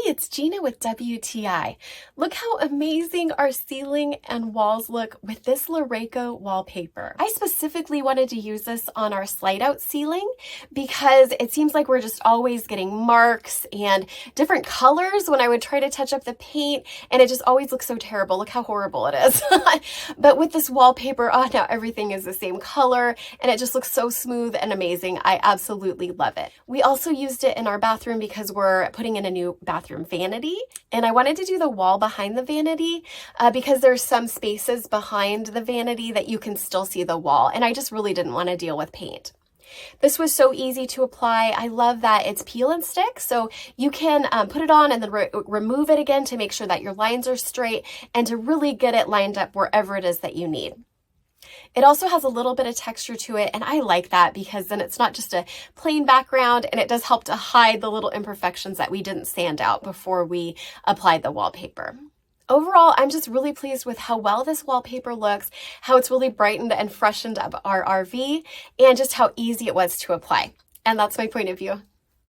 it's Gina with WTI. Look how amazing our ceiling and walls look with this Lareko wallpaper. I specifically wanted to use this on our slide out ceiling because it seems like we're just always getting marks and different colors when I would try to touch up the paint, and it just always looks so terrible. Look how horrible it is. But with this wallpaper, oh, now everything is the same color and it just looks so smooth and amazing. I absolutely love it. We also used it in our bathroom because we're putting in a new bathroom vanity, and I wanted to do the wall behind the vanity because there's some spaces behind the vanity that you can still see the wall, and I just really didn't want to deal with paint. This was so easy to apply. I love that it's peel and stick, so you can put it on and then remove it again to make sure that your lines are straight and to really get it lined up wherever it is that you need. It also has a little bit of texture to it, and I like that because then it's not just a plain background, and it does help to hide the little imperfections that we didn't sand out before we applied the wallpaper. Overall, I'm just really pleased with how well this wallpaper looks, how it's really brightened and freshened up our RV, and just how easy it was to apply. And that's my point of view.